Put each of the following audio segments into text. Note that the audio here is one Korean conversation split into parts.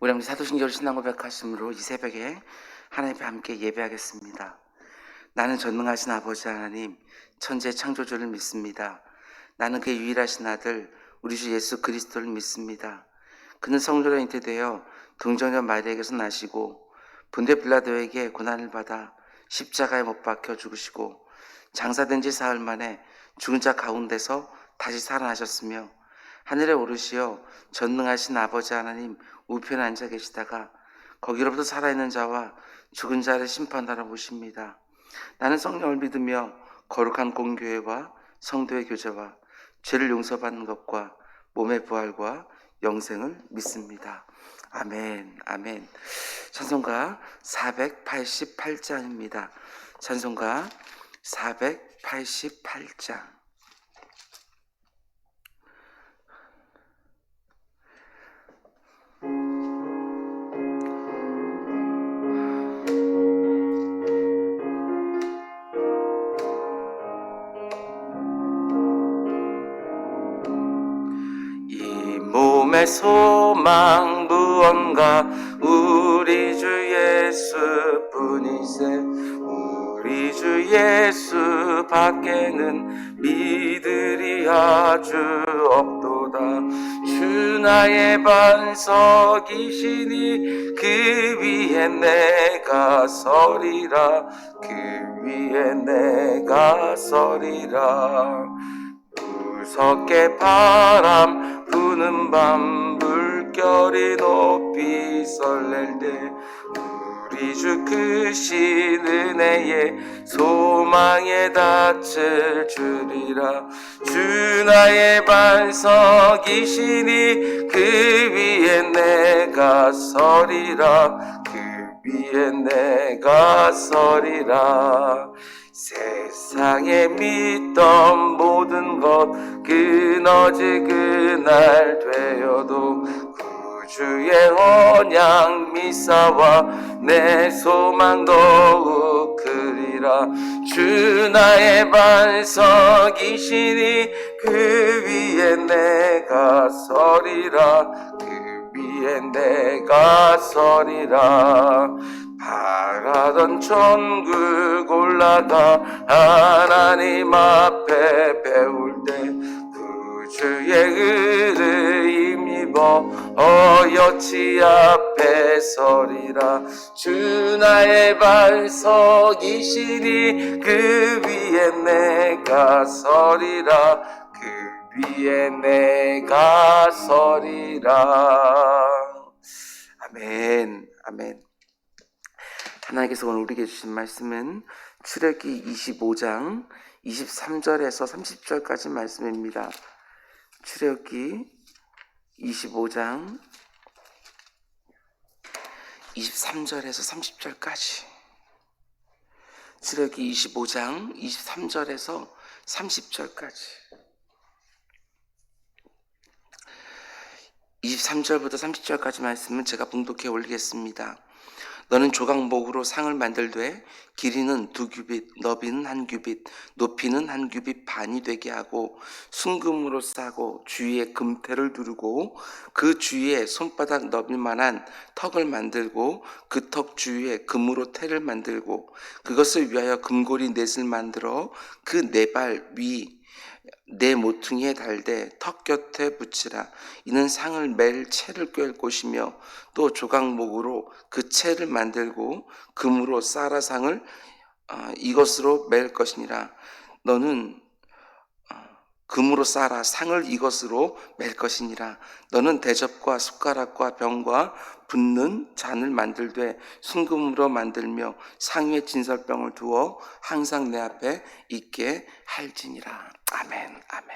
우리 함께 사도신경 신앙 고백하심으로 이 새벽에 하나님과 함께 예배하겠습니다. 나는 전능하신 아버지 하나님, 천재 창조주를 믿습니다. 나는 그의 유일하신 아들 우리 주 예수 그리스도를 믿습니다. 그는 성도로 잉태되어 동정녀 마리아에게서 나시고 본데 빌라도에게 고난을 받아 십자가에 못 박혀 죽으시고 장사된 지 사흘 만에 죽은 자 가운데서 다시 살아나셨으며 하늘에 오르시어 전능하신 아버지 하나님 우편에 앉아 계시다가 거기로부터 살아있는 자와 죽은 자를 심판하러 오십니다. 나는 성령을 믿으며 거룩한 공교회와 성도의 교제와 죄를 용서받는 것과 몸의 부활과 영생을 믿습니다. 아멘, 아멘. 찬송가 488장입니다. 찬송가 488장. 몸의 소망 무언가 우리 주 예수뿐이세. 우리 주 예수 밖에는 믿으리 아주 없도다. 주 나의 반석이시니 그 위에 내가 서리라. 그 위에 내가 서리라. 무섭게 바람 부는 밤 물결이 높이 설렐 때 우리 주 크신 은혜에 소망에 닿을 줄이라. 주 나의 반석이시니 그 위에 내가 서리라. 그 위에 내가 서리라. 세상에 믿던 모든 것 끊어지 그날 되어도 구주의 언약 미사와 내 소망 더욱 크리라. 주 나의 반석이시니 그 위에 내가 서리라. 그 위에 내가 서리라. 바라던 천국 올라가 하나님 앞에 배울 때 구주의 은혜 힘입어 어여치 앞에 서리라. 주 나의 반석이시니 그 위에 내가 서리라. 그 위에 내가 서리라. 아멘, 아멘. 하나님께서 오늘 우리에게 주신 말씀은 출애굽기 25장 23절에서 30절까지 말씀입니다. 출애굽기 25장 23절에서 30절까지. 출애굽기 25장 23절에서 30절까지. 23절부터 30절까지 말씀은 제가 봉독해 올리겠습니다. 너는 조각목으로 상을 만들되 길이는 2규빗, 너비는 1규빗, 높이는 1규빗 반이 되게 하고 순금으로 싸고 주위에 금테를 두르고 그 주위에 손바닥 너비만한 턱을 만들고 그 턱 주위에 금으로 테를 만들고 그것을 위하여 금고리 넷을 만들어 그 네 발 위 내 모퉁이에 달되 턱 곁에 붙이라. 이는 상을 맬 채를 꿰을 곳이며 또 조각목으로 그 채를 만들고 금으로 쌓아 상을 이것으로 맬 것이니라. 너는 금으로 쌓아 상을 이것으로 맬 것이니라. 너는 대접과 숟가락과 병과 붓는 잔을 만들되 순금으로 만들며 상 위에 진설병을 두어 항상 내 앞에 있게 할지니라. 아멘, 아멘.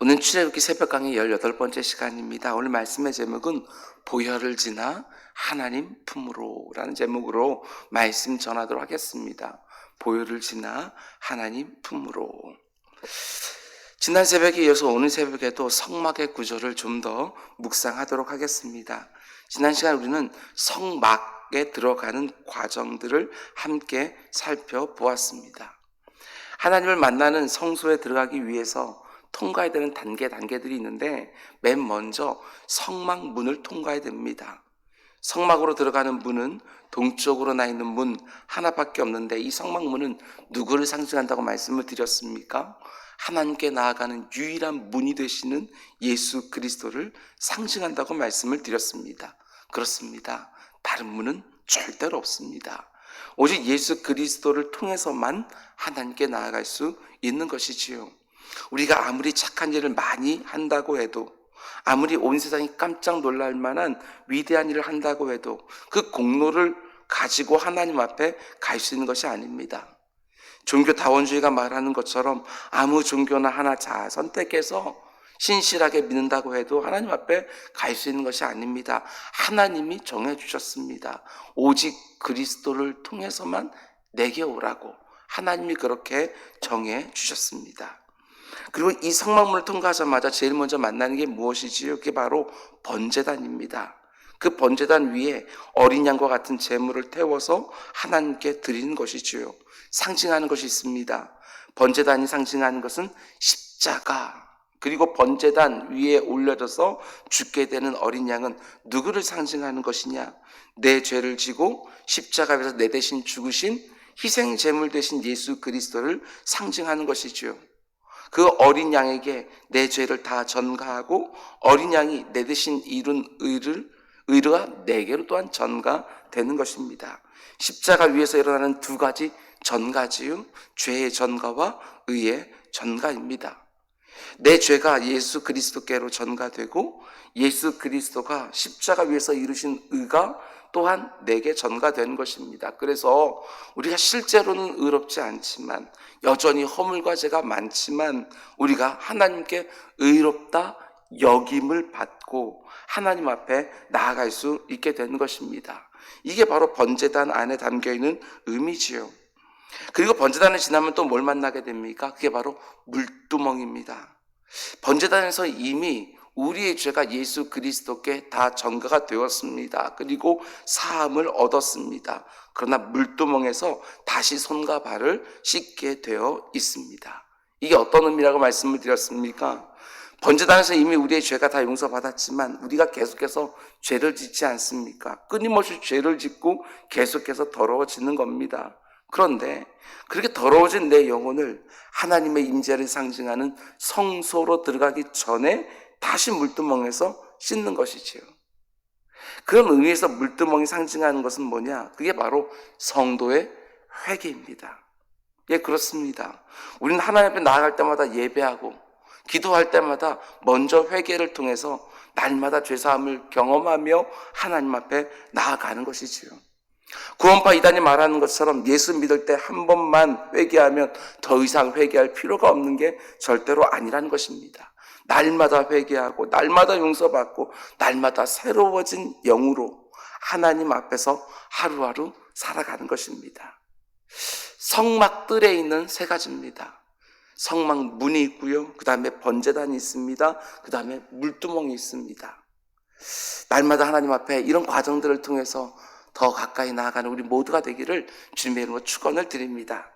오늘 출애굽기 새벽 강의 18번째 시간입니다. 오늘 말씀의 제목은 보혈을 지나 하나님 품으로 라는 제목으로 말씀 전하도록 하겠습니다. 보혈을 지나 하나님 품으로. 지난 새벽에 이어서 오늘 새벽에도 성막의 구조를 좀 더 묵상하도록 하겠습니다. 지난 시간 우리는 성막에 들어가는 과정들을 함께 살펴보았습니다. 하나님을 만나는 성소에 들어가기 위해서 통과해야 되는 단계들이 있는데 맨 먼저 성막문을 통과해야 됩니다. 성막으로 들어가는 문은 동쪽으로 나 있는 문 하나밖에 없는데 이 성막문은 누구를 상징한다고 말씀을 드렸습니까? 하나님께 나아가는 유일한 문이 되시는 예수 그리스도를 상징한다고 말씀을 드렸습니다. 그렇습니다. 다른 문은 절대로 없습니다. 오직 예수 그리스도를 통해서만 하나님께 나아갈 수 있는 것이지요. 우리가 아무리 착한 일을 많이 한다고 해도, 아무리 온 세상이 깜짝 놀랄 만한 위대한 일을 한다고 해도 그 공로를 가지고 하나님 앞에 갈 수 있는 것이 아닙니다. 종교다원주의가 말하는 것처럼 아무 종교나 하나 선택해서 신실하게 믿는다고 해도 하나님 앞에 갈 수 있는 것이 아닙니다. 하나님이 정해주셨습니다. 오직 그리스도를 통해서만 내게 오라고 하나님이 그렇게 정해주셨습니다. 그리고 이 성막문을 통과하자마자 제일 먼저 만나는 게 무엇이지요? 그게 바로 번제단입니다. 그 번제단 위에 어린 양과 같은 제물을 태워서 하나님께 드리는 것이지요. 상징하는 것이 있습니다. 번제단이 상징하는 것은 십자가, 그리고 번제단 위에 올려져서 죽게 되는 어린 양은 누구를 상징하는 것이냐? 내 죄를 지고 십자가 위에서 내 대신 죽으신 희생 제물 되신 예수 그리스도를 상징하는 것이지요. 그 어린 양에게 내 죄를 다 전가하고 어린 양이 내 대신 이룬 의가 내게로 또한 전가되는 것입니다. 십자가 위에서 일어나는 두 가지 전가지요. 죄의 전가와 의의 전가입니다. 내 죄가 예수 그리스도께로 전가되고 예수 그리스도가 십자가 위에서 이루신 의가 또한 내게 전가되는 것입니다. 그래서 우리가 실제로는 의롭지 않지만, 여전히 허물과 죄가 많지만 우리가 하나님께 의롭다 여김을 받고 하나님 앞에 나아갈 수 있게 되는 것입니다. 이게 바로 번제단 안에 담겨있는 의미지요. 그리고 번제단을 지나면 또 뭘 만나게 됩니까? 그게 바로 물두멍입니다. 번제단에서 이미 우리의 죄가 예수 그리스도께 다 전가가 되었습니다. 그리고 사함을 얻었습니다. 그러나 물두멍에서 다시 손과 발을 씻게 되어 있습니다. 이게 어떤 의미라고 말씀을 드렸습니까? 번제단에서 이미 우리의 죄가 다 용서받았지만 우리가 계속해서 죄를 짓지 않습니까? 끊임없이 죄를 짓고 계속해서 더러워지는 겁니다. 그런데 그렇게 더러워진 내 영혼을 하나님의 임재를 상징하는 성소로 들어가기 전에 다시 물두멍에서 씻는 것이지요. 그런 의미에서 물두멍이 상징하는 것은 뭐냐? 그게 바로 성도의 회개입니다. 예, 그렇습니다. 우리는 하나님 앞에 나아갈 때마다 예배하고 기도할 때마다 먼저 회개를 통해서 날마다 죄사함을 경험하며 하나님 앞에 나아가는 것이지요. 구원파 이단이 말하는 것처럼 예수 믿을 때 한 번만 회개하면 더 이상 회개할 필요가 없는 게 절대로 아니라는 것입니다. 날마다 회개하고 날마다 용서받고 날마다 새로워진 영으로 하나님 앞에서 하루하루 살아가는 것입니다. 성막들에 있는 세 가지입니다. 성막 문이 있고요. 그 다음에 번제단이 있습니다. 그 다음에 물두멍이 있습니다. 날마다 하나님 앞에 이런 과정들을 통해서 더 가까이 나아가는 우리 모두가 되기를 주님의 이름으로 축원을 드립니다.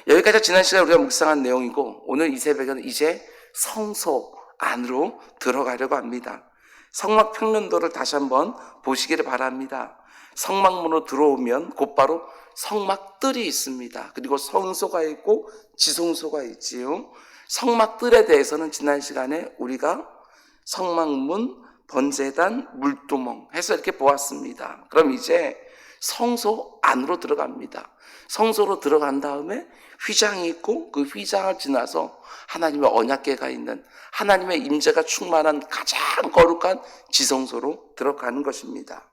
여기까지 지난 시간에 우리가 묵상한 내용이고, 오늘 이 새벽에는 이제 성소 안으로 들어가려고 합니다. 성막 평면도를 다시 한번 보시기를 바랍니다. 성막문으로 들어오면 곧바로 성막들이 있습니다. 그리고 성소가 있고 지성소가 있지요. 성막들에 대해서는 지난 시간에 우리가 성막문, 번제단, 물두멍 해서 이렇게 보았습니다. 그럼 이제 성소 안으로 들어갑니다. 성소로 들어간 다음에 휘장이 있고 그 휘장을 지나서 하나님의 언약궤가 있는, 하나님의 임재가 충만한 가장 거룩한 지성소로 들어가는 것입니다.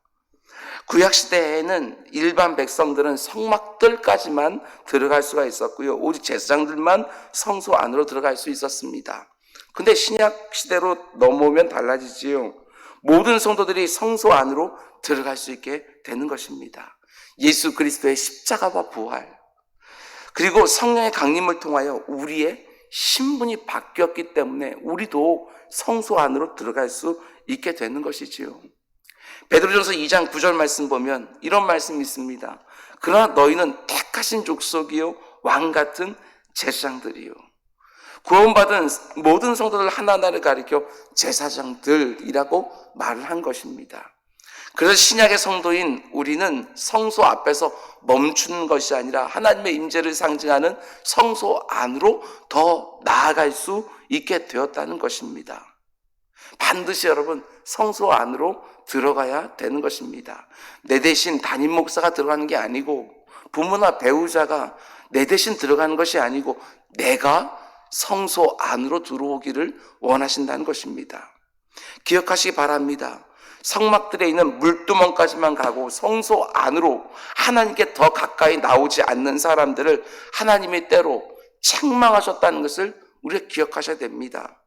구약시대에는 일반 백성들은 성막들까지만 들어갈 수가 있었고요. 오직 제사장들만 성소 안으로 들어갈 수 있었습니다. 근데 신약시대로 넘어오면 달라지지요. 모든 성도들이 성소 안으로 들어갈 수 있게 되는 것입니다. 예수 그리스도의 십자가와 부활, 그리고 성령의 강림을 통하여 우리의 신분이 바뀌었기 때문에 우리도 성소 안으로 들어갈 수 있게 되는 것이지요. 베드로전서 2장 9절 말씀 보면 이런 말씀이 있습니다. 그러나 너희는 택하신 족속이요 왕 같은 제사장들이요. 구원받은 모든 성도들 하나하나를 가리켜 제사장들이라고 말을 한 것입니다. 그래서 신약의 성도인 우리는 성소 앞에서 멈추는 것이 아니라 하나님의 임재를 상징하는 성소 안으로 더 나아갈 수 있게 되었다는 것입니다. 반드시 여러분 성소 안으로 들어가야 되는 것입니다. 내 대신 담임 목사가 들어가는 게 아니고, 부모나 배우자가 내 대신 들어가는 것이 아니고, 내가 성소 안으로 들어오기를 원하신다는 것입니다. 기억하시기 바랍니다. 성막들에 있는 물두멍까지만 가고 성소 안으로 하나님께 더 가까이 나오지 않는 사람들을 하나님이 때로 책망하셨다는 것을 우리가 기억하셔야 됩니다.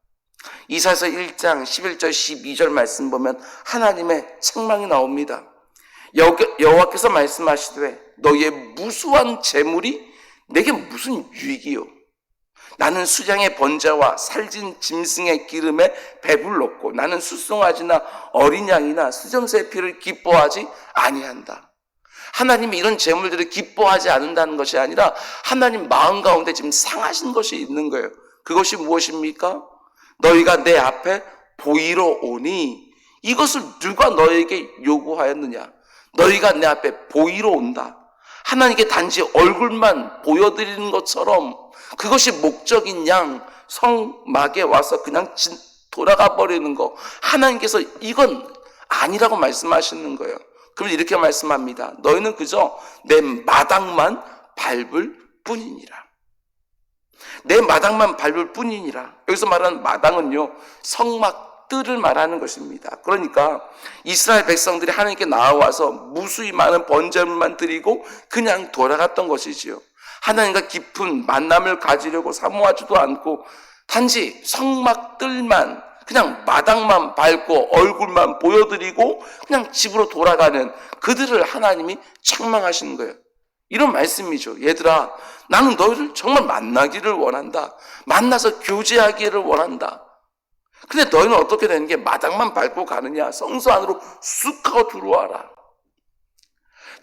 이사야서 1장 11절 12절 말씀 보면 하나님의 책망이 나옵니다. 여호와께서 말씀하시되 너희의 무수한 재물이 내게 무슨 유익이요? 나는 수장의 번제와 살진 짐승의 기름에 배불렀고 나는 숫송아지나 어린 양이나 수점새의 피를 기뻐하지 아니한다. 하나님이 이런 재물들을 기뻐하지 않는다는 것이 아니라 하나님 마음 가운데 지금 상하신 것이 있는 거예요. 그것이 무엇입니까? 너희가 내 앞에 보이러 오니 이것을 누가 너에게 요구하였느냐? 너희가 내 앞에 보이러 온다. 하나님께 단지 얼굴만 보여드리는 것처럼 그것이 목적인 양 성막에 와서 그냥 돌아가 버리는 거, 하나님께서 이건 아니라고 말씀하시는 거예요. 그럼 이렇게 말씀합니다. 너희는 그저 내 마당만 밟을 뿐이니라. 내 마당만 밟을 뿐이니라. 여기서 말하는 마당은요, 성막들을 말하는 것입니다. 그러니까 이스라엘 백성들이 하나님께 나와서 무수히 많은 번제물만 드리고 그냥 돌아갔던 것이지요. 하나님과 깊은 만남을 가지려고 사모하지도 않고 단지 성막들만, 그냥 마당만 밟고 얼굴만 보여드리고 그냥 집으로 돌아가는 그들을 하나님이 책망하시는 거예요. 이런 말씀이죠. 얘들아, 나는 너희를 정말 만나기를 원한다. 만나서 교제하기를 원한다. 근데 너희는 어떻게 되는 게 마당만 밟고 가느냐? 성소 안으로 쑥 하고 들어와라.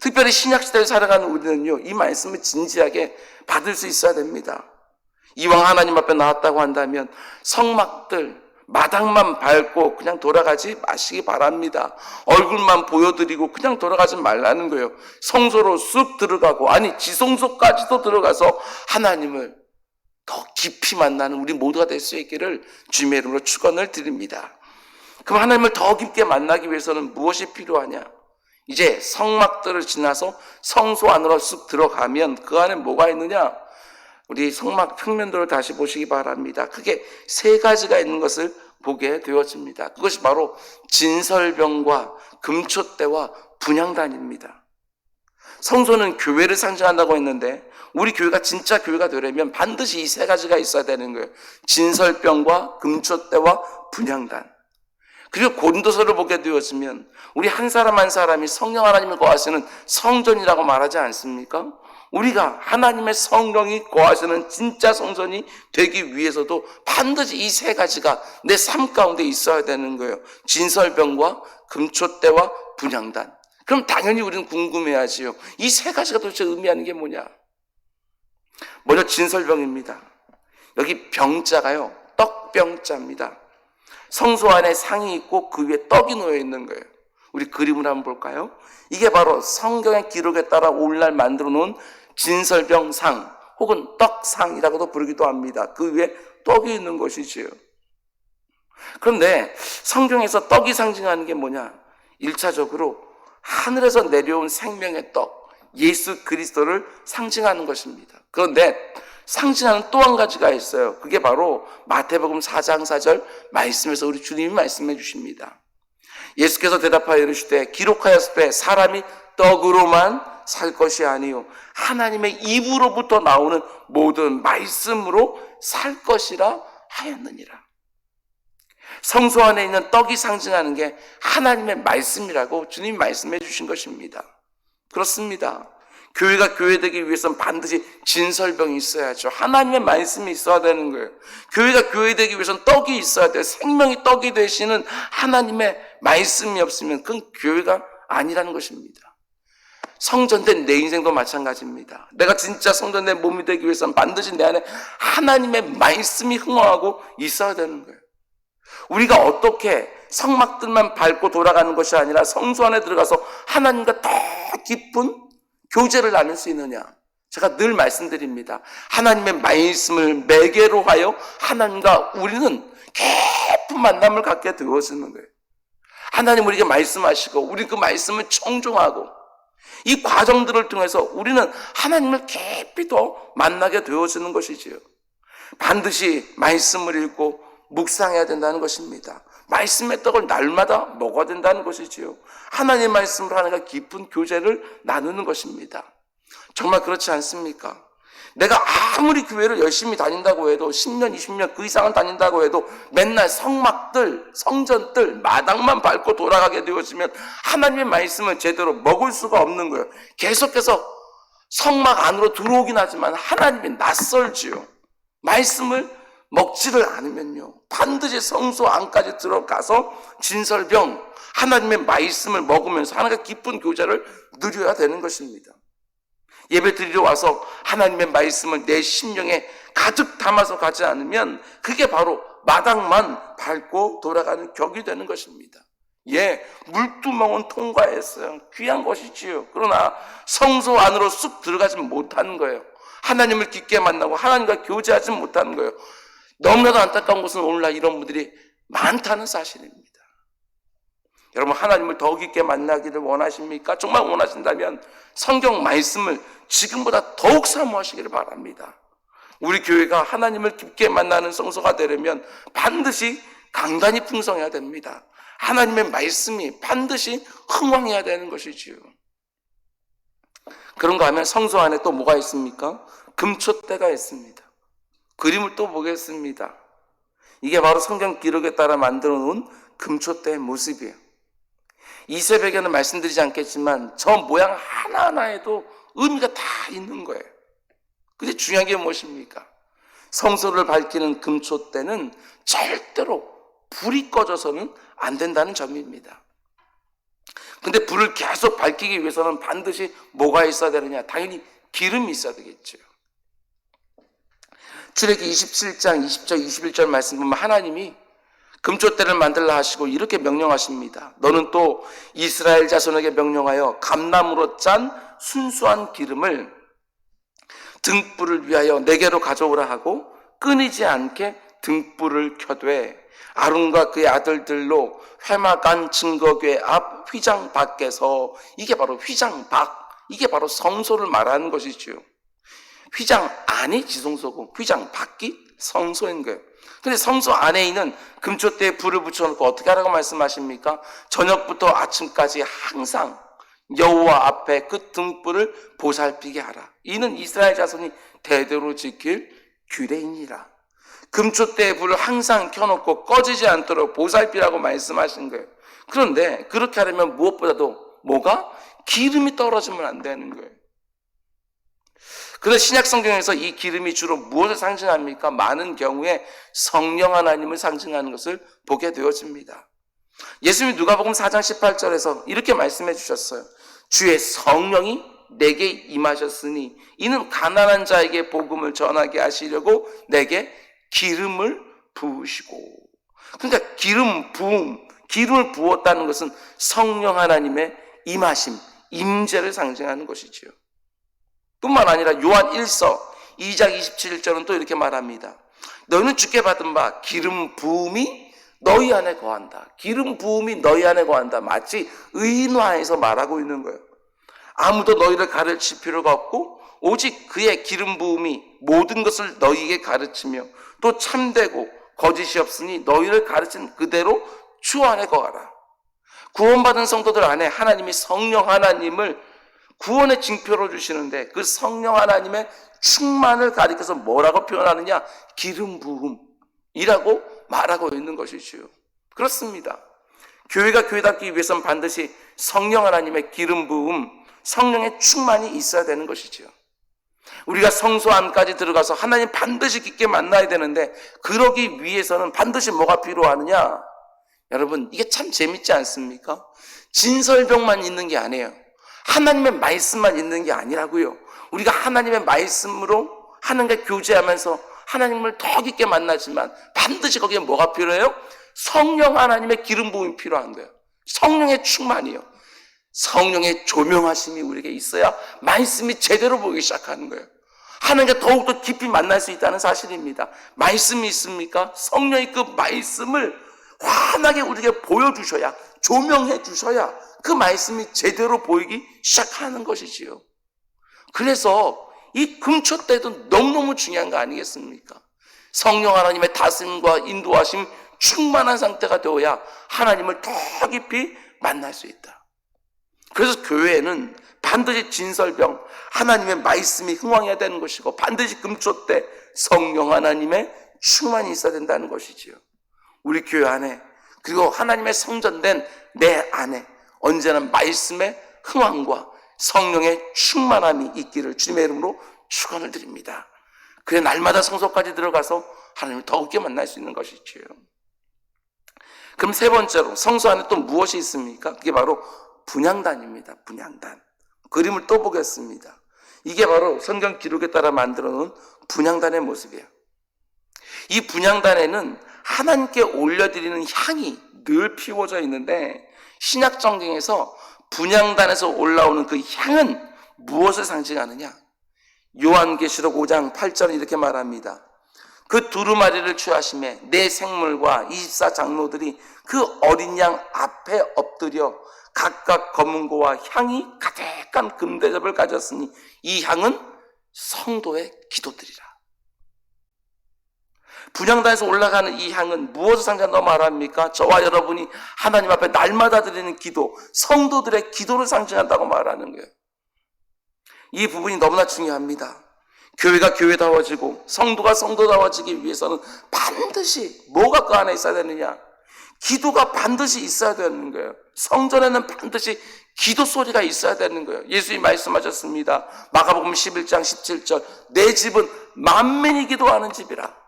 특별히 신약시대를 살아가는 우리는요, 이 말씀을 진지하게 받을 수 있어야 됩니다. 이왕 하나님 앞에 나왔다고 한다면 성막들, 마당만 밟고 그냥 돌아가지 마시기 바랍니다. 얼굴만 보여드리고 그냥 돌아가지 말라는 거예요. 성소로 쑥 들어가고, 아니 지성소까지도 들어가서 하나님을 더 깊이 만나는 우리 모두가 될 수 있기를 주님의 이름으로 축원을 드립니다. 그럼 하나님을 더 깊게 만나기 위해서는 무엇이 필요하냐? 이제 성막들을 지나서 성소 안으로 쑥 들어가면 그 안에 뭐가 있느냐? 우리 성막 평면도를 다시 보시기 바랍니다. 크게 세 가지가 있는 것을 보게 되어집니다. 그것이 바로 진설병과 금초대와 분향단입니다. 성소는 교회를 상징한다고 했는데 우리 교회가 진짜 교회가 되려면 반드시 이 세 가지가 있어야 되는 거예요. 진설병과 금초대와 분향단. 그리고 고린도서를 보게 되었으면 우리 한 사람 한 사람이 성령 하나님을 거하시는 성전이라고 말하지 않습니까? 우리가 하나님의 성령이 거하시는 진짜 성전이 되기 위해서도 반드시 이 세 가지가 내 삶 가운데 있어야 되는 거예요. 진설병과 금초대와 분향단. 그럼 당연히 우리는 궁금해하지요. 이 세 가지가 도대체 의미하는 게 뭐냐? 먼저 진설병입니다. 여기 병자가요, 떡병자입니다. 성소 안에 상이 있고 그 위에 떡이 놓여 있는 거예요. 우리 그림을 한번 볼까요? 이게 바로 성경의 기록에 따라 오늘날 만들어 놓은 진설병상 혹은 떡상이라고도 부르기도 합니다. 그 위에 떡이 있는 것이지요. 그런데 성경에서 떡이 상징하는 게 뭐냐? 1차적으로 하늘에서 내려온 생명의 떡, 예수 그리스도를 상징하는 것입니다. 그런데 상징하는 또 한 가지가 있어요. 그게 바로 마태복음 4장 4절 말씀에서 우리 주님이 말씀해 주십니다. 예수께서 대답하여 이르시되 기록하였으되 사람이 떡으로만 살 것이 아니요 하나님의 입으로부터 나오는 모든 말씀으로 살 것이라 하였느니라. 성소 안에 있는 떡이 상징하는 게 하나님의 말씀이라고 주님이 말씀해 주신 것입니다. 그렇습니다. 교회가 교회되기 위해서는 반드시 진설병이 있어야죠. 하나님의 말씀이 있어야 되는 거예요. 교회가 교회되기 위해서는 떡이 있어야 돼요. 생명이 떡이 되시는 하나님의 말씀이 없으면 그건 교회가 아니라는 것입니다. 성전된 내 인생도 마찬가지입니다. 내가 진짜 성전된 몸이 되기 위해서는 반드시 내 안에 하나님의 말씀이 흥황하고 있어야 되는 거예요. 우리가 어떻게 성막들만 밟고 돌아가는 것이 아니라 성소 안에 들어가서 하나님과 더 깊은 교제를 나눌 수 있느냐. 제가 늘 말씀드립니다. 하나님의 말씀을 매개로 하여 하나님과 우리는 깊은 만남을 갖게 되어지는 거예요. 하나님 우리에게 말씀하시고 우리 그 말씀을 청종하고 이 과정들을 통해서 우리는 하나님을 깊이 더 만나게 되어지는 것이지요. 반드시 말씀을 읽고 묵상해야 된다는 것입니다. 말씀의 떡을 날마다 먹어야 된다는 것이지요. 하나님의 말씀으로 하나님과 깊은 교제를 나누는 것입니다. 정말 그렇지 않습니까? 내가 아무리 교회를 열심히 다닌다고 해도 10년, 20년 그 이상은 다닌다고 해도 맨날 성막들, 성전들, 마당만 밟고 돌아가게 되어지면 하나님의 말씀을 제대로 먹을 수가 없는 거예요. 계속해서 성막 안으로 들어오긴 하지만 하나님이 낯설지요. 말씀을 먹지를 않으면요. 반드시 성소 안까지 들어가서 진설병, 하나님의 말씀을 먹으면서 하나님과 깊은 교제를 누려야 되는 것입니다. 예배 드리러 와서 하나님의 말씀을 내 심령에 가득 담아서 가지 않으면 그게 바로 마당만 밟고 돌아가는 격이 되는 것입니다. 예, 물두멍은 통과했어요. 귀한 것이지요. 그러나 성소 안으로 쑥 들어가지 못하는 거예요. 하나님을 깊게 만나고 하나님과 교제하지 못하는 거예요. 너무나도 안타까운 것은 오늘날 이런 분들이 많다는 사실입니다. 여러분, 하나님을 더 깊게 만나기를 원하십니까? 정말 원하신다면 성경 말씀을 지금보다 더욱 사모하시기를 바랍니다. 우리 교회가 하나님을 깊게 만나는 성소가 되려면 반드시 강단이 풍성해야 됩니다. 하나님의 말씀이 반드시 흥황해야 되는 것이지요. 그런가 하면 성소 안에 또 뭐가 있습니까? 금촛대가 있습니다. 그림을 또 보겠습니다. 이게 바로 성경 기록에 따라 만들어 놓은 금촛대의 모습이에요. 이 새벽에는 말씀드리지 않겠지만 저 모양 하나하나에도 의미가 다 있는 거예요. 근데 중요한 게 무엇입니까? 성소를 밝히는 금촛대는 절대로 불이 꺼져서는 안 된다는 점입니다. 근데 불을 계속 밝히기 위해서는 반드시 뭐가 있어야 되느냐? 당연히 기름이 있어야 되겠죠. 출애굽기 27장 20절 21절 말씀 보면 하나님이 금촛대를 만들라 하시고 이렇게 명령하십니다. 너는 또 이스라엘 자손에게 명령하여 감나무로 짠 순수한 기름을 등불을 위하여 내게로 가져오라 하고 끊이지 않게 등불을 켜되 아론과 그의 아들들로 회막안 증거궤 앞 휘장 밖에서, 이게 바로 휘장 밖, 이게 바로 성소를 말하는 것이지요. 휘장 안이 지성소고 휘장 밖이 성소인 거예요. 근데 성소 안에 있는 금촛대에 불을 붙여놓고 어떻게 하라고 말씀하십니까? 저녁부터 아침까지 항상 여호와 앞에 그 등불을 보살피게 하라. 이는 이스라엘 자손이 대대로 지킬 규례이니라. 금촛대의 불을 항상 켜놓고 꺼지지 않도록 보살피라고 말씀하신 거예요. 그런데 그렇게 하려면 무엇보다도 뭐가? 기름이 떨어지면 안 되는 거예요. 그래서 신약 성경에서 이 기름이 주로 무엇을 상징합니까? 많은 경우에 성령 하나님을 상징하는 것을 보게 되어집니다. 예수님이 누가복음 4장 18절에서 이렇게 말씀해 주셨어요. 주의 성령이 내게 임하셨으니 이는 가난한 자에게 복음을 전하게 하시려고 내게 기름을 부으시고. 그러니까 기름 부음, 기름을 부었다는 것은 성령 하나님의 임하심, 임재를 상징하는 것이지요. 뿐만 아니라 요한 1서 2장 27절은 또 이렇게 말합니다. 너희는 주께 받은 바 기름 부음이 너희 안에 거한다. 기름 부음이 너희 안에 거한다. 마치 의인화해서 말하고 있는 거예요. 아무도 너희를 가르칠 필요가 없고 오직 그의 기름 부음이 모든 것을 너희에게 가르치며 또 참되고 거짓이 없으니 너희를 가르친 그대로 주 안에 거하라. 구원받은 성도들 안에 하나님이 성령 하나님을 구원의 징표로 주시는데 그 성령 하나님의 충만을 가리켜서 뭐라고 표현하느냐? 기름 부음이라고 말하고 있는 것이지요. 그렇습니다. 교회가 교회답기 위해서는 반드시 성령 하나님의 기름 부음, 성령의 충만이 있어야 되는 것이지요. 우리가 성소 안까지 들어가서 하나님 반드시 깊게 만나야 되는데 그러기 위해서는 반드시 뭐가 필요하느냐? 여러분, 이게 참 재밌지 않습니까? 진설병만 있는 게 아니에요. 하나님의 말씀만 있는 게 아니라고요. 우리가 하나님의 말씀으로 하나님과 교제하면서 하나님을 더 깊게 만나지만 반드시 거기에 뭐가 필요해요? 성령 하나님의 기름 부음이 필요한 거예요. 성령의 충만이요. 성령의 조명하심이 우리에게 있어야 말씀이 제대로 보이기 시작하는 거예요. 하나님과 더욱더 깊이 만날 수 있다는 사실입니다. 말씀이 있습니까? 성령이 그 말씀을 환하게 우리에게 보여주셔야, 조명해 주셔야 그 말씀이 제대로 보이기 시작하는 것이지요. 그래서 이 금초 때도 너무너무 중요한 거 아니겠습니까? 성령 하나님의 다스림과 인도하심 충만한 상태가 되어야 하나님을 더 깊이 만날 수 있다. 그래서 교회에는 반드시 진설병, 하나님의 말씀이 흥왕해야 되는 것이고 반드시 금초 때 성령 하나님의 충만이 있어야 된다는 것이지요. 우리 교회 안에 그리고 하나님의 성전된 내 안에 언제나 말씀의 흥왕과 성령의 충만함이 있기를 주님의 이름으로 축원을 드립니다. 그래 날마다 성소까지 들어가서 하나님을 더욱게 만날 수 있는 것이지요. 그럼 세 번째로 성소 안에 또 무엇이 있습니까? 그게 바로 분향단입니다. 분향단. 그림을 또 보겠습니다. 이게 바로 성경 기록에 따라 만들어 놓은 분향단의 모습이에요. 이 분향단에는 하나님께 올려드리는 향이 늘 피워져 있는데 신약 성경에서 분향단에서 올라오는 그 향은 무엇을 상징하느냐? 요한계시록 5장 8절은 이렇게 말합니다. 그 두루마리를 취하심에 내 생물과 24장로들이 그 어린 양 앞에 엎드려 각각 검은고와 향이 가득한 금대접을 가졌으니 이 향은 성도의 기도들이라. 분향단에서 올라가는 이 향은 무엇을 상징한다고 말합니까? 저와 여러분이 하나님 앞에 날마다 드리는 기도, 성도들의 기도를 상징한다고 말하는 거예요. 이 부분이 너무나 중요합니다. 교회가 교회다워지고 성도가 성도다워지기 위해서는 반드시 뭐가 그 안에 있어야 되느냐? 기도가 반드시 있어야 되는 거예요. 성전에는 반드시 기도 소리가 있어야 되는 거예요. 예수님이 말씀하셨습니다. 마가복음 11장 17절 내 집은 만민이 기도하는 집이라.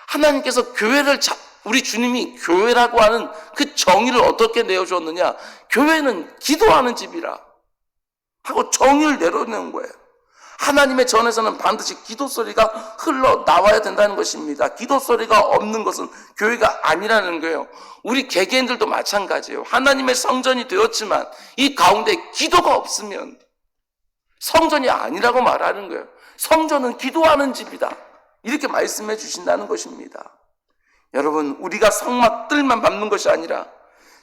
하나님께서 교회를 우리 주님이 교회라고 하는 그 정의를 어떻게 내어주었느냐? 교회는 기도하는 집이라 하고 정의를 내려놓은 거예요. 하나님의 전에서는 반드시 기도 소리가 흘러나와야 된다는 것입니다. 기도 소리가 없는 것은 교회가 아니라는 거예요. 우리 개개인들도 마찬가지예요. 하나님의 성전이 되었지만 이 가운데 기도가 없으면 성전이 아니라고 말하는 거예요. 성전은 기도하는 집이다. 이렇게 말씀해 주신다는 것입니다. 여러분, 우리가 성막들만 밟는 것이 아니라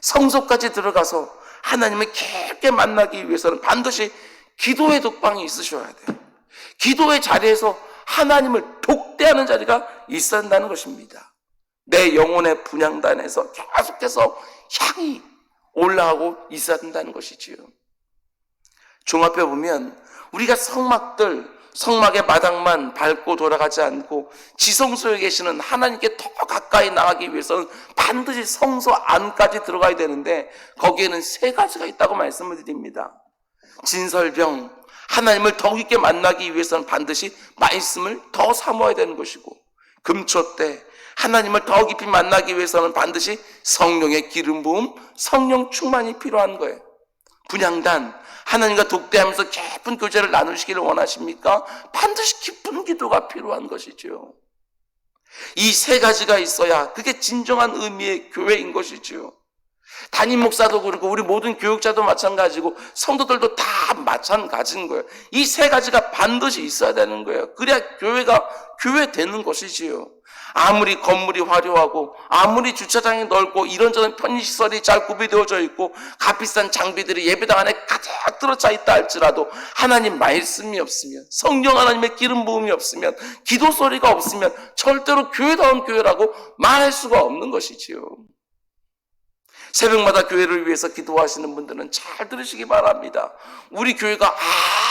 성소까지 들어가서 하나님을 깊게 만나기 위해서는 반드시 기도의 독방이 있으셔야 돼요. 기도의 자리에서 하나님을 독대하는 자리가 있어야 한다는 것입니다. 내 영혼의 분향단에서 계속해서 향이 올라가고 있어야 한다는 것이지요. 종합해 보면 우리가 성막의 마당만 밟고 돌아가지 않고 지성소에 계시는 하나님께 더 가까이 나가기 위해서는 반드시 성소 안까지 들어가야 되는데 거기에는 세 가지가 있다고 말씀을 드립니다. 진설병, 하나님을 더 깊게 만나기 위해서는 반드시 말씀을 더 사모해야 되는 것이고, 금초 때 하나님을 더 깊이 만나기 위해서는 반드시 성령의 기름 부음, 성령 충만이 필요한 거예요. 분향단, 하나님과 독대하면서 깊은 교제를 나누시기를 원하십니까? 반드시 깊은 기도가 필요한 것이죠. 이 세 가지가 있어야 그게 진정한 의미의 교회인 것이죠. 담임 목사도 그렇고 우리 모든 교육자도 마찬가지고 성도들도 다 마찬가지인 거예요. 이 세 가지가 반드시 있어야 되는 거예요. 그래야 교회가 교회 되는 것이지요. 아무리 건물이 화려하고 아무리 주차장이 넓고 이런저런 편의시설이 잘 구비되어져 있고 값비싼 장비들이 예배당 안에 가득 들어차 있다 할지라도 하나님 말씀이 없으면, 성령 하나님의 기름 부음이 없으면, 기도 소리가 없으면 절대로 교회다운 교회라고 말할 수가 없는 것이지요. 새벽마다 교회를 위해서 기도하시는 분들은 잘 들으시기 바랍니다. 우리 교회가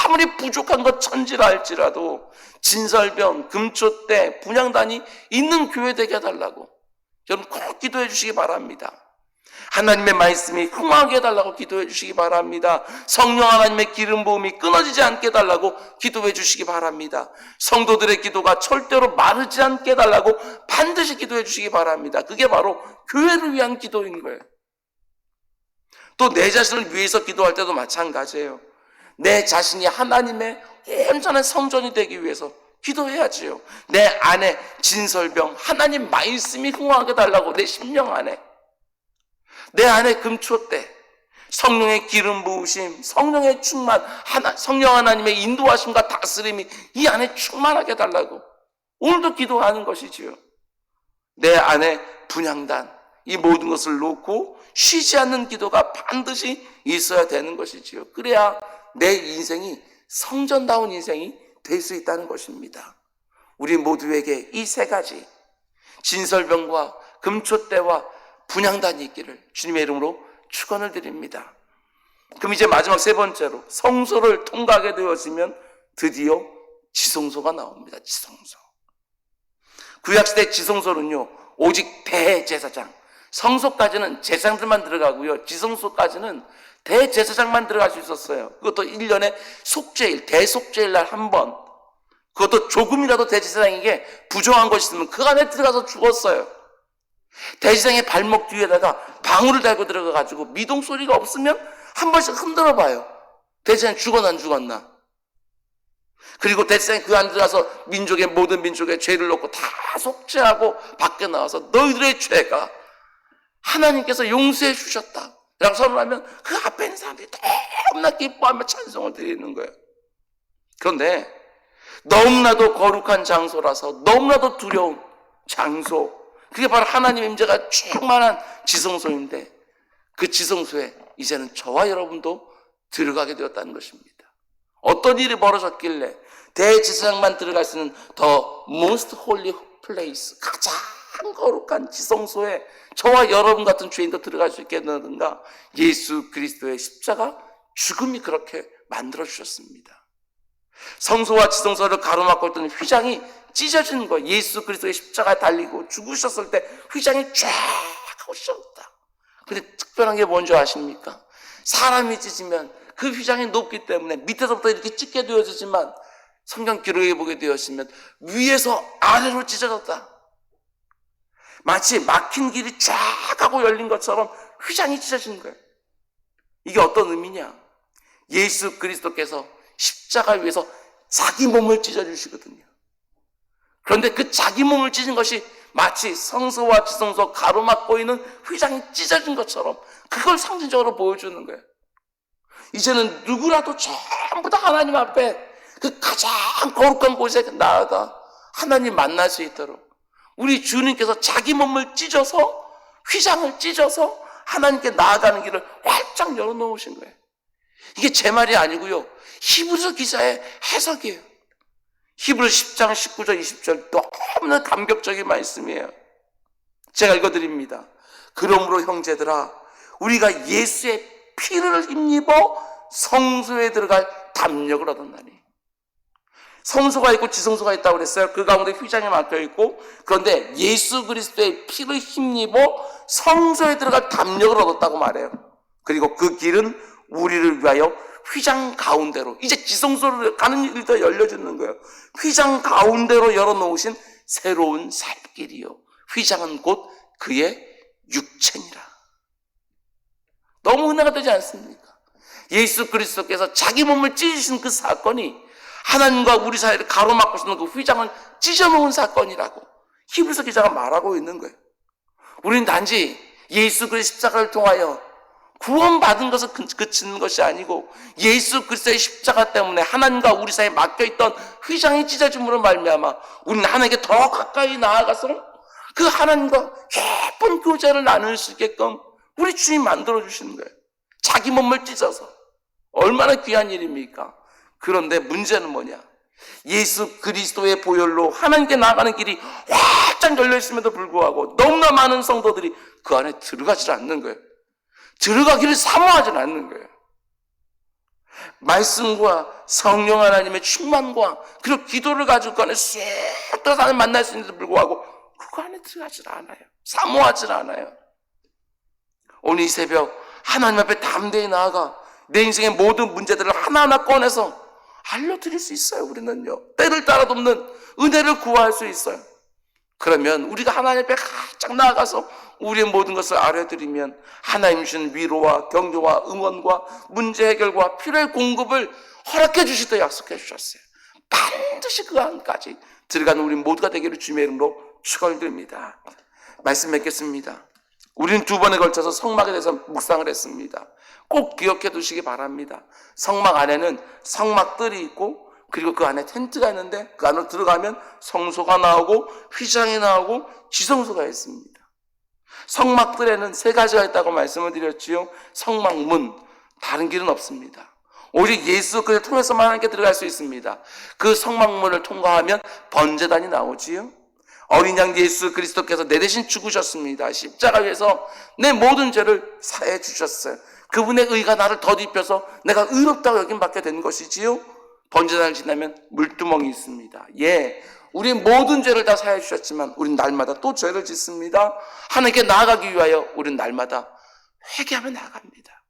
아무리 부족한 것 천지라 할지라도 진설병, 금초 때 분향단이 있는 교회 되게 해달라고 여러분 꼭 기도해 주시기 바랍니다. 하나님의 말씀이 흥하게 해달라고 기도해 주시기 바랍니다. 성령 하나님의 기름 부음이 끊어지지 않게 해달라고 기도해 주시기 바랍니다. 성도들의 기도가 절대로 마르지 않게 해달라고 반드시 기도해 주시기 바랍니다. 그게 바로 교회를 위한 기도인 거예요. 또 내 자신을 위해서 기도할 때도 마찬가지예요. 내 자신이 하나님의 온전한 성전이 되기 위해서 기도해야지요. 내 안에 진설병, 하나님 말씀이 흥황하게 달라고 내 심령 안에, 내 안에 금초대, 성령의 기름 부으심, 성령의 충만, 성령 하나님의 인도하심과 다스림이 이 안에 충만하게 달라고 오늘도 기도하는 것이지요. 내 안에 분향단, 이 모든 것을 놓고 쉬지 않는 기도가 반드시 있어야 되는 것이지요. 그래야 내 인생이 성전다운 인생이 될 수 있다는 것입니다. 우리 모두에게 이 세 가지, 진설병과 금초대와 분향단이 있기를 주님의 이름으로 축원을 드립니다. 그럼 이제 마지막 세 번째로, 성소를 통과하게 되어지면 드디어 지성소가 나옵니다. 지성소. 구약시대 지성소는요, 오직 대제사장, 성소까지는 제사장들만 들어가고요, 지성소까지는 대제사장만 들어갈 수 있었어요. 그것도 1년에 속죄일, 대속죄일 날 한 번. 그것도 조금이라도 대제사장에게 부정한 것이 있으면 그 안에 들어가서 죽었어요. 대제사장의 발목 뒤에다가 방울을 달고 들어가가지고 미동 소리가 없으면 한 번씩 흔들어 봐요. 대제사장 죽었나 안 죽었나. 그리고 대제사장이 그 안에 들어가서 모든 민족의 죄를 놓고 다 속죄하고 밖에 나와서 너희들의 죄가 하나님께서 용서해 주셨다 라고 선언하면 그 앞에 있는 사람들이 너무나 기뻐하며 찬송을 드리는 거예요. 그런데 너무나도 거룩한 장소라서 너무나도 두려운 장소, 그게 바로 하나님의 임재가 충만한 지성소인데, 그 지성소에 이제는 저와 여러분도 들어가게 되었다는 것입니다. 어떤 일이 벌어졌길래 대제사장만 들어갈 수 있는 the most holy place, 가장 거룩한 지성소에 저와 여러분 같은 죄인도 들어갈 수 있게 되는가? 예수 그리스도의 십자가 죽음이 그렇게 만들어주셨습니다. 성소와 지성소를 가로막고 있던 휘장이 찢어지는 거예요. 예수 그리스도의 십자가에 달리고 죽으셨을 때 휘장이 쫙 하고 찢어졌다. 근데 특별한 게 뭔지 아십니까? 사람이 찢으면 그 휘장이 높기 때문에 밑에서부터 이렇게 찢게 되어지지만, 성경 기록에 보게 되었으면 위에서 아래로 찢어졌다. 마치 막힌 길이 쫙 하고 열린 것처럼 휘장이 찢어진 거예요. 이게 어떤 의미냐? 예수 그리스도께서 십자가 위에서 자기 몸을 찢어주시거든요. 그런데 그 자기 몸을 찢은 것이 마치 성소와 지성소 가로막고 있는 휘장이 찢어진 것처럼 그걸 상징적으로 보여주는 거예요. 이제는 누구라도 전부 다 하나님 앞에 그 가장 거룩한 곳에 나아가 하나님 만날 수 있도록 우리 주님께서 자기 몸을 찢어서, 휘장을 찢어서 하나님께 나아가는 길을 활짝 열어놓으신 거예요. 이게 제 말이 아니고요, 히브리서 기자의 해석이에요. 히브리 10장 19절 20절 너무나 감격적인 말씀이에요. 제가 읽어드립니다. 그러므로 형제들아, 우리가 예수의 피를 힘입어 성소에 들어갈 담력을 얻었나니. 성소가 있고 지성소가 있다고 그랬어요. 그 가운데 휘장이 막혀 있고, 그런데 예수 그리스도의 피를 힘입어 성소에 들어갈 담력을 얻었다고 말해요. 그리고 그 길은 우리를 위하여 휘장 가운데로, 이제 지성소로 가는 일도 열려주는 거예요. 휘장 가운데로 열어놓으신 새로운 살길이요, 휘장은 곧 그의 육체니라. 너무 은혜가 되지 않습니까? 예수 그리스도께서 자기 몸을 찢으신 그 사건이 하나님과 우리 사이를 가로막고 있는 그 휘장을 찢어놓은 사건이라고 히브리서 기자가 말하고 있는 거예요. 우리는 단지 예수 그리스도의 십자가를 통하여 구원받은 것을 그치는 것이 아니고, 예수 그리스도의 십자가 때문에 하나님과 우리 사이에 막혀있던 휘장이 찢어짐으로 말미암아 우리는 하나님께 더 가까이 나아가서 그 하나님과 깊은 교제를 나눌 수 있게끔 우리 주님 만들어주시는 거예요. 자기 몸을 찢어서. 얼마나 귀한 일입니까? 그런데 문제는 뭐냐? 예수 그리스도의 보혈로 하나님께 나가는 길이 활짝 열려있음에도 불구하고 너무나 많은 성도들이 그 안에 들어가지 않는 거예요. 들어가기를 사모하지 않는 거예요. 말씀과 성령 하나님의 충만과 그리고 기도를 가지고 그 안에 쑥 들어가서 하나님 만날 수 있는데도 불구하고 그 안에 들어가지 않아요. 사모하지 않아요. 오늘 이 새벽 하나님 앞에 담대히 나아가 내 인생의 모든 문제들을 하나하나 꺼내서 알려드릴 수 있어요. 우리는요, 때를 따라 돕는 은혜를 구할 수 있어요. 그러면 우리가 하나님 앞에 가짝 나아가서 우리의 모든 것을 아뢰드리면 하나님 주신 위로와 격려와 응원과 문제 해결과 필요의 공급을 허락해 주시다 약속해 주셨어요. 반드시 그 안까지 들어가는 우리 모두가 되기를 주님의 이름으로 축원드립니다. 말씀 맺겠습니다. 우리는 두 번에 걸쳐서 성막에 대해서 묵상을 했습니다. 꼭 기억해 두시기 바랍니다. 성막 안에는 성막들이 있고 그리고 그 안에 텐트가 있는데 그 안으로 들어가면 성소가 나오고 휘장이 나오고 지성소가 있습니다. 성막들에는 세 가지가 있다고 말씀을 드렸지요. 성막문, 다른 길은 없습니다. 오직 예수 그를 통해서만 하나님께 들어갈 수 있습니다. 그 성막문을 통과하면 번제단이 나오지요. 어린 양 예수 그리스도께서 내 대신 죽으셨습니다. 십자가 위에서 내 모든 죄를 사해 주셨어요. 그분의 의가 나를 덧입혀서 내가 의롭다고 여김받게 된 것이지요. 번제단을 지나면 물두멍이 있습니다. 예, 우리 모든 죄를 다 사해 주셨지만 우린 날마다 또 죄를 짓습니다. 하나님께 나아가기 위하여 우린 날마다 회개하며 나아갑니다.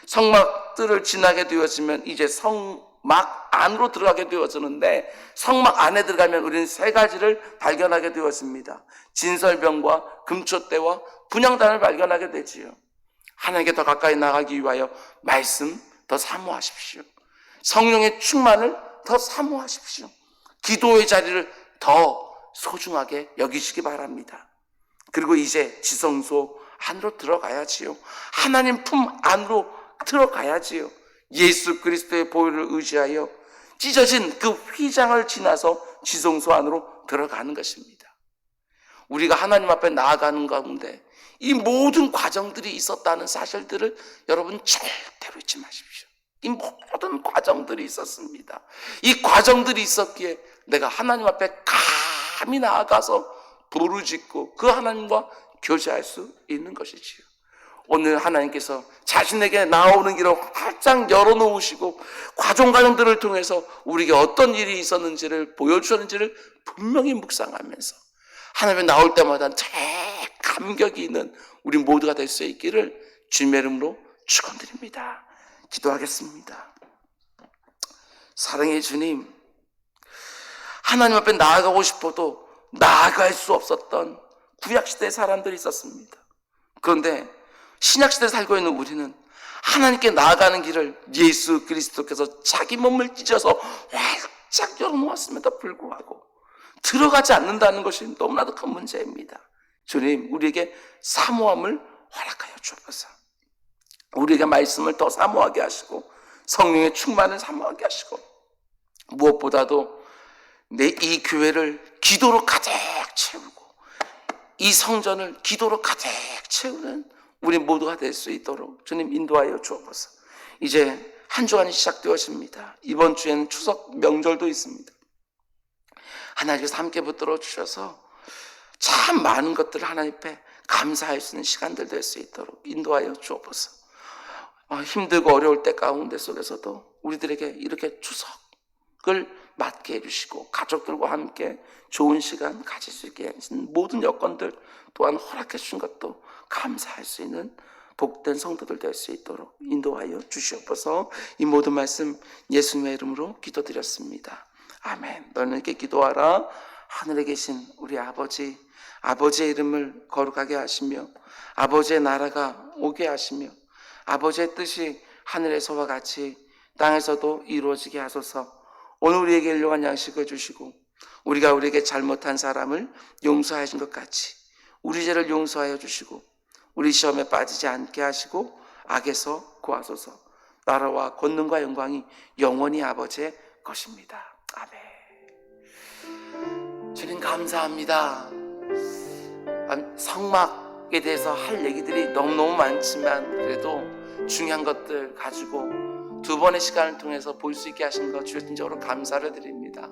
성막들을 지나게 되어지면 이제 성막 안으로 들어가게 되어지는데 성막 안에 들어가면 우리는 세 가지를 발견하게 되었습니다. 진설병과 금초대와 분향단을 발견하게 되지요. 하나님께 더 가까이 나가기 위하여 말씀 더 사모하십시오. 성령의 충만을 더 사모하십시오. 기도의 자리를 더 소중하게 여기시기 바랍니다. 그리고 이제 지성소 안으로 들어가야지요. 하나님 품 안으로 들어가야지요. 예수 그리스도의 보혈을 의지하여 찢어진 그 휘장을 지나서 지성소 안으로 들어가는 것입니다. 우리가 하나님 앞에 나아가는 가운데 이 모든 과정들이 있었다는 사실들을 여러분 절대로 잊지 마십시오. 이 모든 과정들이 있었습니다. 이 과정들이 있었기에 내가 하나님 앞에 감히 나아가서 부르짖고 그 하나님과 교제할 수 있는 것이지요. 오늘 하나님께서 자신에게 나오는 길을 활짝 열어놓으시고 과정들을 통해서 우리에게 어떤 일이 있었는지를 보여주셨는지를 분명히 묵상하면서 하나님에 나올 때마다 감격이 있는 우리 모두가 될 수 있기를 주님의 이름으로 축원드립니다. 기도하겠습니다. 사랑의 주님, 하나님 앞에 나아가고 싶어도 나아갈 수 없었던 구약시대의 사람들이 있었습니다. 그런데 신약시대에 살고 있는 우리는 하나님께 나아가는 길을 예수 그리스도께서 자기 몸을 찢어서 활짝 열어놓았음에도 불구하고 들어가지 않는다는 것이 너무나도 큰 문제입니다. 주님, 우리에게 사모함을 허락하여 주옵소서. 우리에게 말씀을 더 사모하게 하시고 성령의 충만을 사모하게 하시고 무엇보다도 내 이 교회를 기도로 가득 채우고 이 성전을 기도로 가득 채우는 우리 모두가 될 수 있도록 주님 인도하여 주옵소서. 이제 한 주간이 시작되었습니다. 이번 주에는 추석 명절도 있습니다. 하나님께서 함께 붙들어 주셔서 참 많은 것들을 하나님 앞에 감사할 수 있는 시간들 될 수 있도록 인도하여 주옵소서. 힘들고 어려울 때 가운데 속에서도 우리들에게 이렇게 추석을 맞게 해주시고 가족들과 함께 좋은 시간 가질 수 있게 하신 모든 여건들 또한 허락해 주신 것도 감사할 수 있는 복된 성도들 될 수 있도록 인도하여 주시옵소서. 이 모든 말씀 예수님의 이름으로 기도드렸습니다. 아멘. 너희에게 기도하라. 하늘에 계신 우리 아버지, 아버지의 이름을 거룩하게 하시며 아버지의 나라가 오게 하시며 아버지의 뜻이 하늘에서와 같이 땅에서도 이루어지게 하소서. 오늘 우리에게 일용할 양식을 주시고 우리가 우리에게 잘못한 사람을 용서하신 것 같이 우리 죄를 용서하여 주시고 우리 시험에 빠지지 않게 하시고 악에서 구하소서. 나라와 권능과 영광이 영원히 아버지의 것입니다. 아멘. 주님 감사합니다. 성막에 대해서 할 얘기들이 너무너무 많지만 그래도 중요한 것들 가지고 두 번의 시간을 통해서 볼 수 있게 하신 것 주님적으로 감사를 드립니다.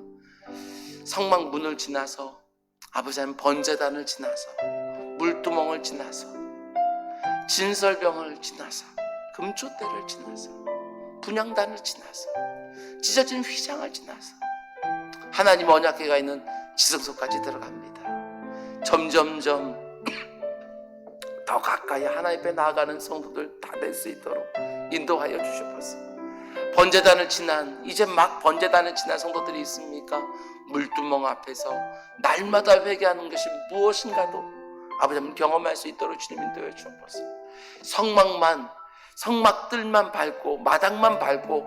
성막 문을 지나서 아버지 하나님 번제단을 지나서 물두멍을 지나서 진설병을 지나서 금초대를 지나서 분향단을 지나서 찢어진 휘장을 지나서 하나님 언약궤가 있는 지성소까지 들어갑니다. 점점점 더 가까이 하나님 앞에 나아가는 성도들 다 될 수 있도록 인도하여 주시옵소서. 번제단을 지난 이제 막 번제단을 지난 성도들이 있습니까? 물두멍 앞에서 날마다 회개하는 것이 무엇인가도 아버지 하나님 경험할 수 있도록 주님 인도해 주옵소서. 성막들만 밟고 마당만 밟고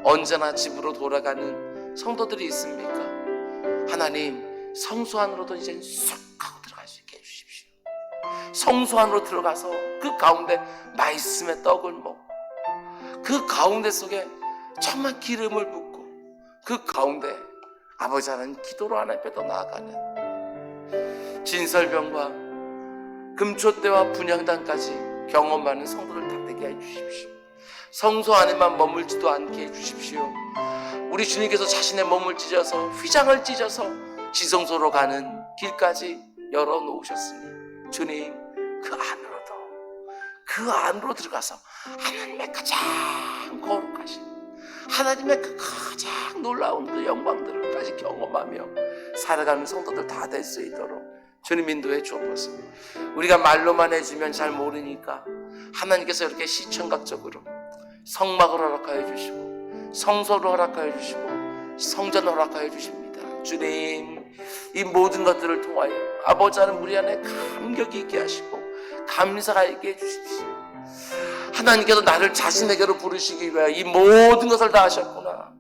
언제나 집으로 돌아가는 성도들이 있습니까? 하나님, 성소 안으로도 이제 쑥 하고 들어갈 수 있게 해주십시오. 성소 안으로 들어가서 그 가운데 말씀의 떡을 먹고, 그 가운데 속에 정말 기름을 붓고, 그 가운데 아버지 하나님 기도로 하나님 앞에 더 나아가는 진설병과 금초대와 분향단까지 경험하는 성도들 다 되게 해주십시오. 성소 안에만 머물지도 않게 해주십시오. 우리 주님께서 자신의 몸을 찢어서, 휘장을 찢어서 지성소로 가는 길까지 열어놓으셨으니 주님, 그 안으로 들어가서 하나님의 가장 거룩하신, 하나님의 그 가장 놀라운 그 영광들을까지 경험하며 살아가는 성도들 다 될 수 있도록 주님 인도해 주옵소서. 우리가 말로만 해주면 잘 모르니까 하나님께서 이렇게 시청각적으로 성막을 허락하여 주시고, 성소를 허락하여 주시고, 성전을 허락하여 주십니다. 주님, 이 모든 것들을 통하여 아버지 하나님 우리 안에 감격이 있게 하시고 감사가 있게 해주십시오. 하나님께서 나를 자신에게로 부르시기 위하여 이 모든 것을 다 하셨구나.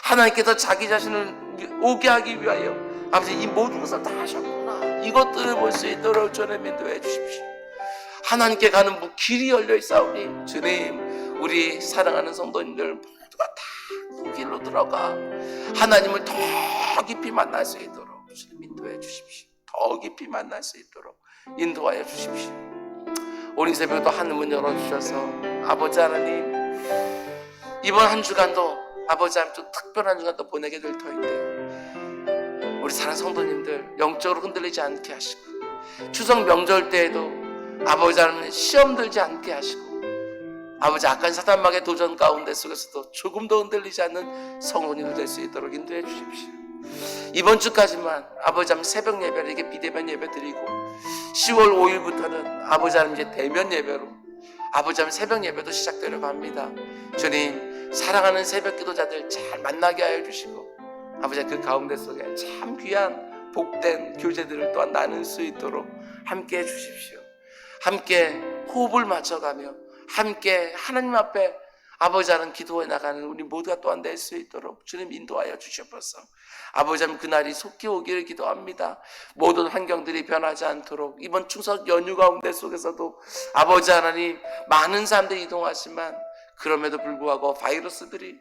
하나님께서 자기 자신을 오게 하기 위하여 아버지 이 모든 것을 다 하셨구나. 이것들을 볼 수 있도록 주님 인도해 주십시오. 하나님께 가는 길이 열려 있사오니 주님, 우리 사랑하는 성도님들 모두가 다 그 길로 들어가 하나님을 더 깊이 만날 수 있도록 주님 인도해 주십시오. 더 깊이 만날 수 있도록 인도하여 주십시오. 오늘 새벽도 하늘문 열어주셔서 아버지 하나님, 이번 한 주간도 아버지 하나님 좀 특별한 주간도 보내게 될 터인데 우리 사랑하는 성도님들 영적으로 흔들리지 않게 하시고, 추석 명절 때에도 아버지 하나님 시험 들지 않게 하시고, 아버지 악한 사단막의 도전 가운데 속에서도 조금 더 흔들리지 않는 성도님들 될 수 있도록 인도해 주십시오. 이번 주까지만 아버지 하나님 새벽 예배를 이렇게 비대면 예배 드리고 10월 5일부터는 아버지 하나님 이제 대면 예배로 아버지 하나님 새벽 예배도 시작되려고 합니다. 주님, 사랑하는 새벽 기도자들 잘 만나게 하여 주시고 아버지 그 가운데 속에 참 귀한 복된 교제들을 또한 나눌 수 있도록 함께 해 주십시오. 함께 호흡을 맞춰가며 함께 하나님 앞에 아버지 하나님 기도해 나가는 우리 모두가 또한 될 수 있도록 주님 인도하여 주시옵소서. 아버지 하나님 그날이 속히 오기를 기도합니다. 모든 환경들이 변하지 않도록 이번 추석 연휴 가운데 속에서도 아버지 하나님 많은 사람들이 이동하지만 그럼에도 불구하고 바이러스들이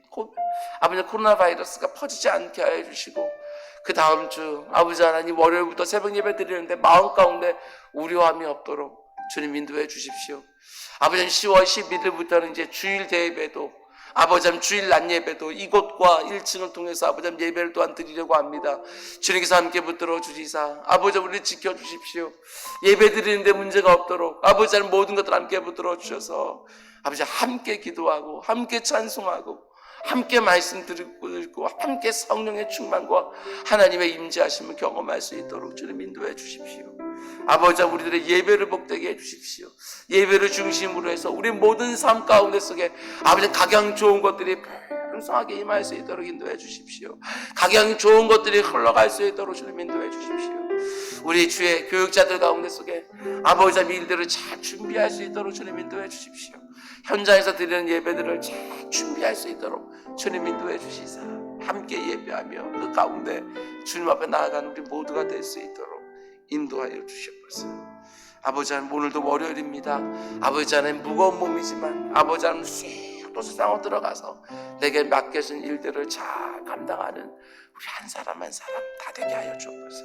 아버지 코로나 바이러스가 퍼지지 않게 하여 주시고, 그 다음 주 아버지 하나님 월요일부터 새벽 예배 드리는데 마음 가운데 우려함이 없도록 주님 인도해 주십시오. 아버지 10월 11일부터는 이제 주일 대예배도 아버지 주일 낮 예배도 이곳과 1층을 통해서 아버지 예배를 또한 드리려고 합니다. 주님께서 함께 붙들어 주시사 아버지 우리를 지켜주십시오. 예배 드리는데 문제가 없도록 아버지 모든 것들 함께 붙들어 주셔서 아버지 함께 기도하고 함께 찬송하고 함께 말씀 듣고 함께 성령의 충만과 하나님의 임재하심을 경험할 수 있도록 주님 인도해 주십시오. 아버지 우리들의 예배를 복되게 해주십시오. 예배를 중심으로 해서 우리 모든 삶 가운데 속에 아버지 각양 좋은 것들이 풍성하게 임할 수 있도록 인도해 주십시오. 각양 좋은 것들이 흘러갈 수 있도록 주님 인도해 주십시오. 우리 주의 교육자들 가운데 속에 아버지 일들을 잘 준비할 수 있도록 주님 인도해 주십시오. 현장에서 드리는 예배들을 잘 준비할 수 있도록 주님 인도해 주시사 함께 예배하며 그 가운데 주님 앞에 나아가는 우리 모두가 될 수 있도록 인도하여 주시옵소서. 아버지 하나님 오늘도 월요일입니다. 아버지 하나님 무거운 몸이지만 아버지 하나님 또 세상으로 들어가서 내게 맡겨진 일들을 잘 감당하는 우리 한 사람 한 사람 다 되게 하여 주옵소서.